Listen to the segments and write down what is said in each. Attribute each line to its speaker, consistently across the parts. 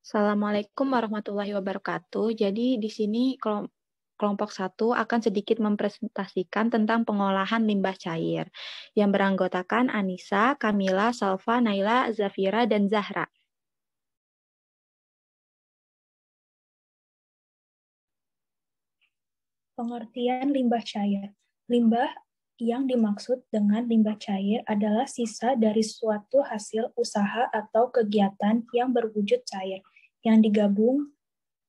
Speaker 1: Assalamualaikum warahmatullahi wabarakatuh. Jadi di sini kelompok satu akan sedikit mempresentasikan tentang pengolahan limbah cair yang beranggotakan Anissa, Kamila, Salva, Naila, Zafira, dan Zahra.
Speaker 2: Pengertian limbah cair. Limbah yang dimaksud dengan limbah cair adalah sisa dari suatu hasil usaha atau kegiatan yang berwujud cair, yang digabung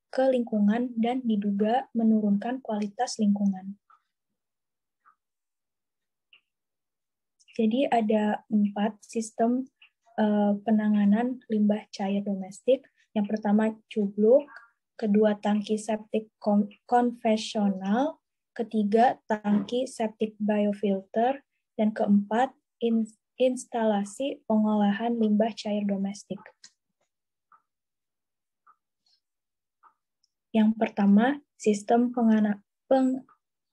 Speaker 2: ke lingkungan dan diduga menurunkan kualitas lingkungan. Jadi ada 4 sistem penanganan limbah cair domestik. Yang pertama cubluk, kedua tangki septik konvensional, ketiga tangki septik biofilter, dan keempat instalasi pengolahan limbah cair domestik. Yang pertama, sistem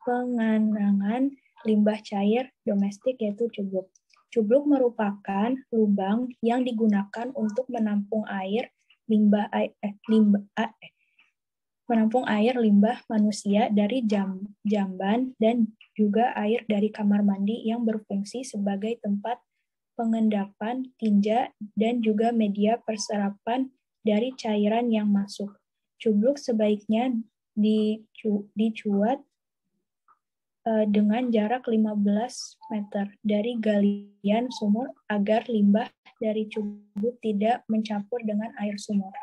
Speaker 2: pengenangan limbah cair domestik yaitu cubluk. Cubluk merupakan lubang yang digunakan untuk menampung air limbah manusia dari jamban dan juga air dari kamar mandi yang berfungsi sebagai tempat pengendapan tinja dan juga media perserapan dari cairan yang masuk. Cubluk sebaiknya dicuat dengan jarak 15 meter dari galian sumur agar limbah dari cubluk tidak mencampur dengan air sumur.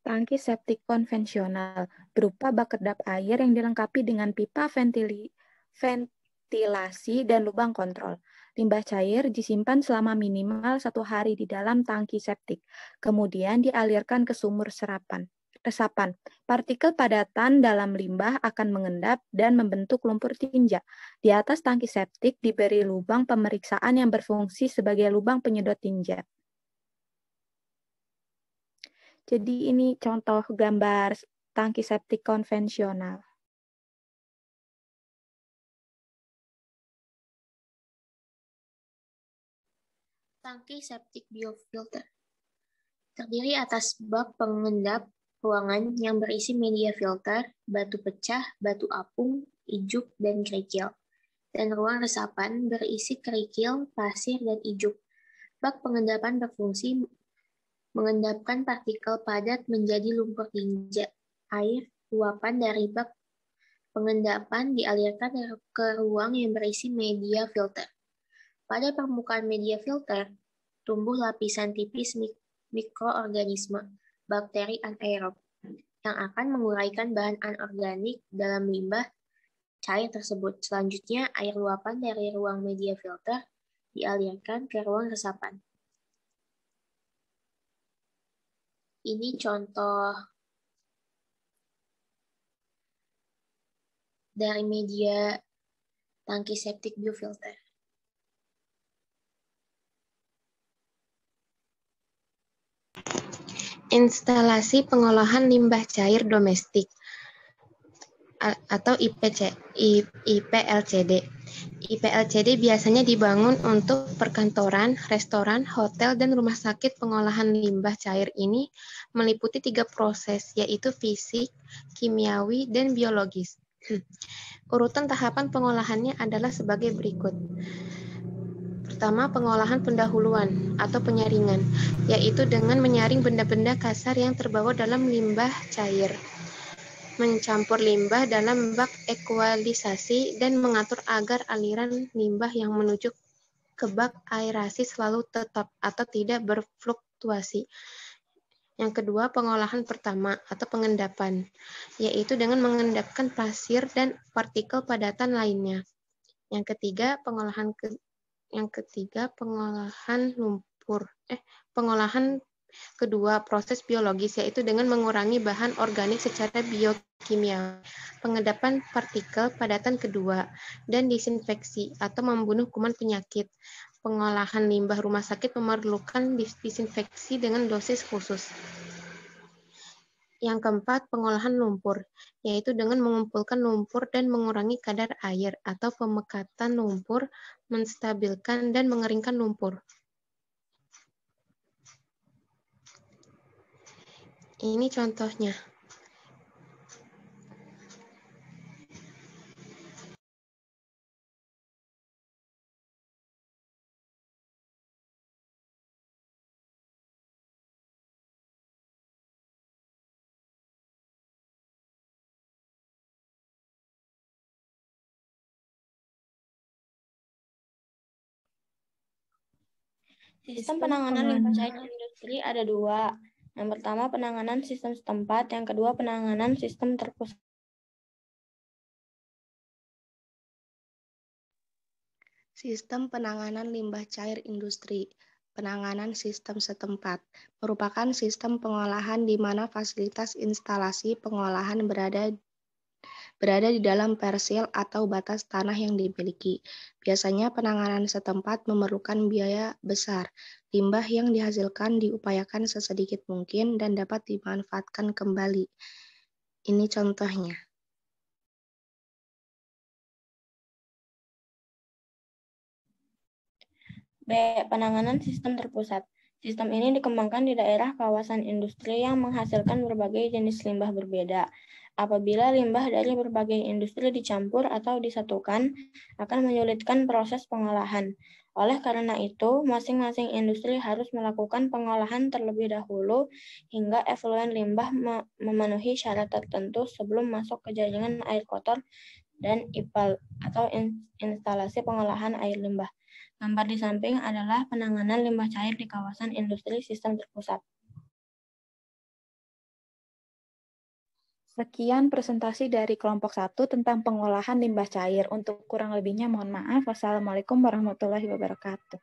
Speaker 1: Tangki septik konvensional berupa bak kedap air yang dilengkapi dengan pipa ventilasi dan lubang kontrol. Limbah cair disimpan selama minimal 1 hari di dalam tangki septik, kemudian dialirkan ke sumur resapan. Partikel padatan dalam limbah akan mengendap dan membentuk lumpur tinja. Di atas tangki septik diberi lubang pemeriksaan yang berfungsi sebagai lubang penyedot tinja. Jadi ini contoh gambar tangki septik konvensional.
Speaker 3: Tangki septik biofilter terdiri atas bak pengendap ruangan yang berisi media filter, batu pecah, batu apung, ijuk, dan kerikil, dan ruang resapan berisi kerikil, pasir, dan ijuk. Bak pengendapan berfungsi mengendapkan partikel padat menjadi lumpur tinja. Air luapan dari bak pengendapan dialirkan ke ruang yang berisi media filter. Pada permukaan media filter, tumbuh lapisan tipis mikroorganisme, bakteri anaerob, yang akan menguraikan bahan anorganik dalam limbah cair tersebut. Selanjutnya, air luapan dari ruang media filter dialirkan ke ruang resapan. Ini contoh dari media tangki septik biofilter. Instalasi pengolahan limbah cair domestik atau IPLCD. IPLCD biasanya dibangun untuk perkantoran, restoran, hotel, dan rumah sakit. Pengolahan limbah cair ini meliputi 3 proses, yaitu fisik, kimiawi, dan biologis. Urutan tahapan pengolahannya adalah sebagai berikut. Pertama, pengolahan pendahuluan atau penyaringan, yaitu dengan menyaring benda-benda kasar yang terbawa dalam limbah cair. Mencampur limbah dalam bak ekualisasi dan mengatur agar aliran limbah yang menuju ke bak aerasi selalu tetap atau tidak berfluktuasi. Yang kedua, pengolahan pertama atau pengendapan, yaitu dengan mengendapkan pasir dan partikel padatan lainnya. Yang ketiga, pengolahan lumpur. Pengolahan kedua, proses biologis, yaitu dengan mengurangi bahan organik secara biokimia. Pengendapan partikel padatan kedua, dan disinfeksi atau membunuh kuman penyakit. Pengolahan limbah rumah sakit memerlukan disinfeksi dengan dosis khusus. Yang keempat, pengolahan lumpur, yaitu dengan mengumpulkan lumpur dan mengurangi kadar air atau pemekatan lumpur, menstabilkan dan mengeringkan lumpur. Ini contohnya.
Speaker 1: Sistem penanganan limbah cair industri ada dua. Yang pertama penanganan sistem setempat, yang kedua penanganan sistem terpusat.
Speaker 4: Sistem penanganan limbah cair industri. Penanganan sistem setempat merupakan sistem pengolahan di mana fasilitas instalasi pengolahan berada di dalam persil atau batas tanah yang dimiliki. Biasanya penanganan setempat memerlukan biaya besar. Limbah yang dihasilkan diupayakan sesedikit mungkin dan dapat dimanfaatkan kembali. Ini contohnya.
Speaker 1: B. Penanganan sistem terpusat. Sistem ini dikembangkan di daerah kawasan industri yang menghasilkan berbagai jenis limbah berbeda. Apabila limbah dari berbagai industri dicampur atau disatukan, akan menyulitkan proses pengolahan. Oleh karena itu, masing-masing industri harus melakukan pengolahan terlebih dahulu hingga efluen limbah memenuhi syarat tertentu sebelum masuk ke jaringan air kotor dan IPAL atau instalasi pengolahan air limbah. Gambar di samping adalah penanganan limbah cair di kawasan industri sistem terpusat. Sekian presentasi dari kelompok 1 tentang pengolahan limbah cair. Untuk kurang lebihnya mohon maaf. Wassalamualaikum warahmatullahi wabarakatuh.